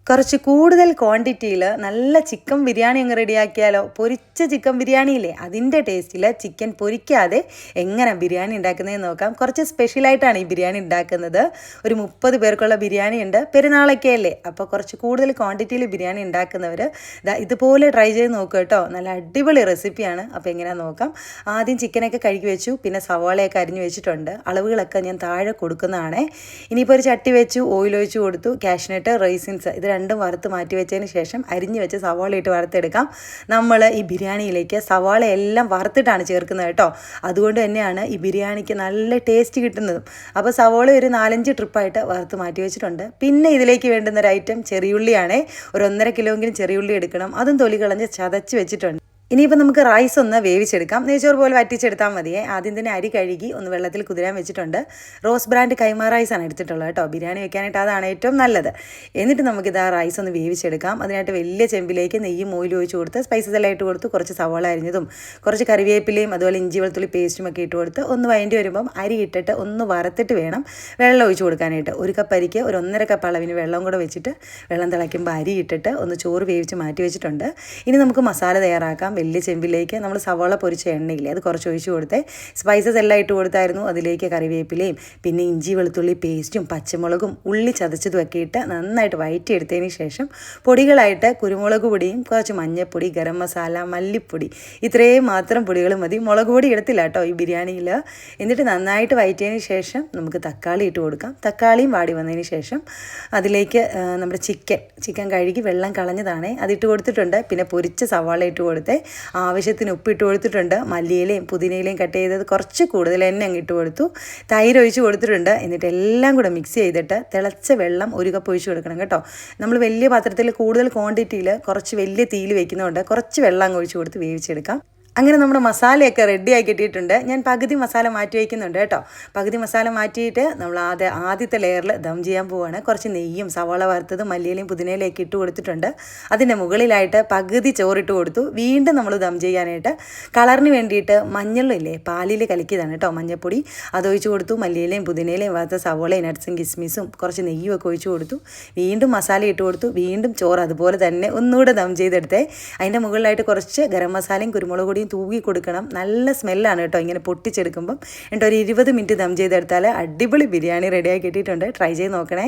കുറച്ച് കൂടുതൽ ക്വാണ്ടിറ്റിയിൽ നല്ല ചിക്കൻ ബിരിയാണി അങ്ങ് റെഡിയാക്കിയാലോ. പൊരിച്ച ചിക്കൻ ബിരിയാണിയില്ലേ, അതിൻ്റെ ടേസ്റ്റിൽ ചിക്കൻ പൊരിക്കാതെ എങ്ങനെ ബിരിയാണി ഉണ്ടാക്കുന്നതെന്ന് നോക്കാം. കുറച്ച് സ്പെഷ്യലായിട്ടാണ് ഈ ബിരിയാണി ഉണ്ടാക്കുന്നത്. ഒരു 30 പേർക്കുള്ള ബിരിയാണി ഉണ്ട്. പെരുന്നാളൊക്കെ അല്ലേ, അപ്പോൾ കുറച്ച് കൂടുതൽ ക്വാണ്ടിറ്റിയിൽ ബിരിയാണി ഉണ്ടാക്കുന്നവർ ഇതുപോലെ ട്രൈ ചെയ്ത് നോക്കുക കേട്ടോ. നല്ല അടിപൊളി റെസിപ്പിയാണ്. അപ്പോൾ എങ്ങനെയാണെന്ന് നോക്കാം. ആദ്യം ചിക്കനൊക്കെ കഴുകി വെച്ചു, പിന്നെ സവാളയൊക്കെ അരിഞ്ഞു വെച്ചിട്ടുണ്ട്. അളവുകളൊക്കെ ഞാൻ താഴെ കൊടുക്കുന്നതാണ്. ഇനിയിപ്പോൾ ഒരു ചട്ടി വെച്ചു, ഓയിൽ ഒഴിച്ച് കൊടുത്തു. കാഷ്നട്ട്, റൈസിൻസ് ഇത് രണ്ടും വറുത്ത് മാറ്റി വെച്ചതിന് ശേഷം അരിഞ്ഞ് വെച്ച് സവാള ഇട്ട് വറുത്തെടുക്കാം. നമ്മൾ ഈ ബിരിയാണിയിലേക്ക് സവാള എല്ലാം വറുത്തിട്ടാണ് ചേർക്കുന്നത് കേട്ടോ. അതുകൊണ്ട് തന്നെയാണ് ഈ ബിരിയാണിക്ക് നല്ല ടേസ്റ്റ് കിട്ടുന്നതും. അപ്പോൾ സവാള ഒരു 4-5 ട്രിപ്പായിട്ട് വറുത്ത് മാറ്റി വെച്ചിട്ടുണ്ട്. പിന്നെ ഇതിലേക്ക് വേണ്ടുന്ന ഒരു ഐറ്റം ചെറിയുള്ളിയാണ്. ഒരു 1.5 കിലോയെങ്കിലും ചെറിയുള്ളി എടുക്കണം. അതും തൊലി കളഞ്ഞ് ചതച്ച് വെച്ചിട്ടുണ്ട്. ഇനിയിപ്പോൾ നമുക്ക് റൈസ് ഒന്ന് വേവിച്ചെടുക്കാം. നെയ്ച്ചോറ് പോലെ വറ്റിച്ചെടുത്താൽ മതിയേ. ആദ്യം തന്നെ അരി കഴുകി ഒന്ന് വെള്ളത്തിൽ കുതിരാൻ വെച്ചിട്ടുണ്ട്. റോസ് ബ്രാൻഡ് കൈമ റൈസാണ് എടുത്തിട്ടുള്ളത് കേട്ടോ. ബിരിയാണി വെക്കാനായിട്ട് അതാണ് ഏറ്റവും നല്ലത്. എന്നിട്ട് നമുക്കിത് ആ റൈസ് ഒന്ന് വേവിച്ചെടുക്കാം. അതിനായിട്ട് വലിയ ചെമ്പിലേക്ക് നെയ്യും ഓയിലും ഒഴിച്ച് കൊടുത്ത് സ്പൈസസ് എല്ലാം ഇട്ട് കൊടുത്ത് കുറച്ച് സവാള അരിഞ്ഞതും കുറച്ച് കറിവേപ്പിലയും അതുപോലെ ഇഞ്ചി വെളുത്തുള്ളി പേസ്റ്റും ഒക്കെ ഇട്ട് കൊടുത്ത് ഒന്ന് വഴണ്ടി വരുമ്പം അരി ഇട്ടിട്ട് ഒന്ന് വറുത്തിട്ട് വേണം വെള്ളം ഒഴിച്ച് കൊടുക്കാനായിട്ട്. ഒരു കപ്പ് അരിക്ക് ഒരു 1.5 കപ്പ് അളവിന് വെള്ളം കൂടെ വെച്ചിട്ട് വെള്ളം തിളയ്ക്കുമ്പോൾ അരി ഇട്ടിട്ട് ഒന്ന് ചോറ് വേവിച്ച് മാറ്റി വെച്ചിട്ടുണ്ട്. ഇനി നമുക്ക് മസാല തയ്യാറാക്കാം. വലിയ ചെമ്പിലേക്ക് നമ്മൾ സവാള പൊരിച്ച എണ്ണയില്ലേ, അത് കുറച്ച് ഒഴിച്ച് കൊടുത്തേ. സ്പൈസസ് എല്ലാം ഇട്ട് കൊടുത്തായിരുന്നു. അതിലേക്ക് കറിവേപ്പിലയും പിന്നെ ഇഞ്ചി വെളുത്തുള്ളി പേസ്റ്റും പച്ചമുളകും ഉള്ളി ചതച്ചതും ഒക്കെ ഇട്ട് നന്നായിട്ട് വഴറ്റിയെടുത്തതിന് ശേഷം പൊടികളായിട്ട് കുരുമുളക് പൊടിയും കുറച്ച് മഞ്ഞൾപ്പൊടി, ഗരം മസാല, മല്ലിപ്പൊടി, ഇത്രയും മാത്രം പൊടികൾ മതി. മുളക് പൊടി എടുത്തില്ല കേട്ടോ ഈ ബിരിയാണിയിൽ. എന്നിട്ട് നന്നായിട്ട് വഴറ്റിയതിന് ശേഷം നമുക്ക് തക്കാളി ഇട്ട് കൊടുക്കാം. തക്കാളിയും വാടി വന്നതിന് ശേഷം അതിലേക്ക് നമ്മുടെ ചിക്കൻ കഴുകി വെള്ളം കളഞ്ഞതാണ് അതിട്ട് കൊടുത്തിട്ടുണ്ട്. പിന്നെ പൊരിച്ച സവാള ഇട്ട് കൊടുത്തേ. ആവശ്യത്തിന് ഉപ്പിട്ട് കൊടുത്തിട്ടുണ്ട്. മല്ലിയിലയും പുതിനയിലയും കട്ട് ചെയ്തത് കുറച്ച് കൂടുതൽ തന്നെ അങ്ങ് ഇട്ട് കൊടുത്തു. തൈര് ഒഴിച്ച് കൊടുത്തിട്ടുണ്ട്. എന്നിട്ട് എല്ലാം കൂടെ മിക്സ് ചെയ്തിട്ട് തിളച്ച വെള്ളം 1 കപ്പ് ഒഴിച്ച് കൊടുക്കണം കേട്ടോ. നമ്മൾ വലിയ പാത്രത്തിൽ കൂടുതൽ ക്വാണ്ടിറ്റിയിൽ കുറച്ച് വലിയ തീയിൽ വെക്കുന്നതുകൊണ്ട് കുറച്ച് വെള്ളം അങ്ങ് ഒഴിച്ച് കൊടുത്ത് വേവിച്ചെടുക്കാം. അങ്ങനെ നമ്മുടെ മസാലയൊക്കെ റെഡിയായി കിട്ടിയിട്ടുണ്ട്. ഞാൻ പകുതി മസാല മാറ്റി വയ്ക്കുന്നുണ്ട് കേട്ടോ. പകുതി മസാല മാറ്റിയിട്ട് നമ്മൾ ആദ്യത്തെ ലെയറിൽ ദം ചെയ്യാൻ പോവുകയാണ്. കുറച്ച് നെയ്യും സവാള വറുത്തത് മല്ലിയിലയും പുതിനയിലയൊക്കെ ഇട്ട് കൊടുത്തിട്ടുണ്ട്. അതിൻ്റെ മുകളിലായിട്ട് പകുതി ചോറിട്ട് കൊടുത്തു. വീണ്ടും നമ്മൾ ദം ചെയ്യാനായിട്ട് കളറിന് വേണ്ടിയിട്ട് മഞ്ഞളില്ലേ, പാലിൽ കലക്കിയതാണ് കേട്ടോ, മഞ്ഞൾപ്പൊടി അതൊഴിച്ച് കൊടുത്തു. മല്ലിയിലയും പുതിനയിലയും വറുത്ത സവാളയും നട്ട്സും കിസ്മിസും കുറച്ച് നെയ്യും ഒക്കെ ഒഴിച്ച് കൊടുത്തു. വീണ്ടും മസാല ഇട്ട് കൊടുത്തു. വീണ്ടും ചോറ് അതുപോലെ തന്നെ ഒന്നുകൂടെ ദം ചെയ്തെടുത്തേ. അതിൻ്റെ മുകളിലായിട്ട് കുറച്ച് ഗരം മസാലയും കുരുമുളക് പൊടിയും തൂകി കൊടുക്കണം. നല്ല സ്മെല്ലാണ് കേട്ടോ ഇങ്ങനെ പൊട്ടിച്ചെടുക്കുമ്പം. എന്നിട്ട് ഒരു 20 മിനിറ്റ് ദം ചെയ്തെടുത്താൽ അടിപൊളി ബിരിയാണി റെഡിയാക്കി കിട്ടിയിട്ടുണ്ട്. ട്രൈ ചെയ്ത് നോക്കണേ.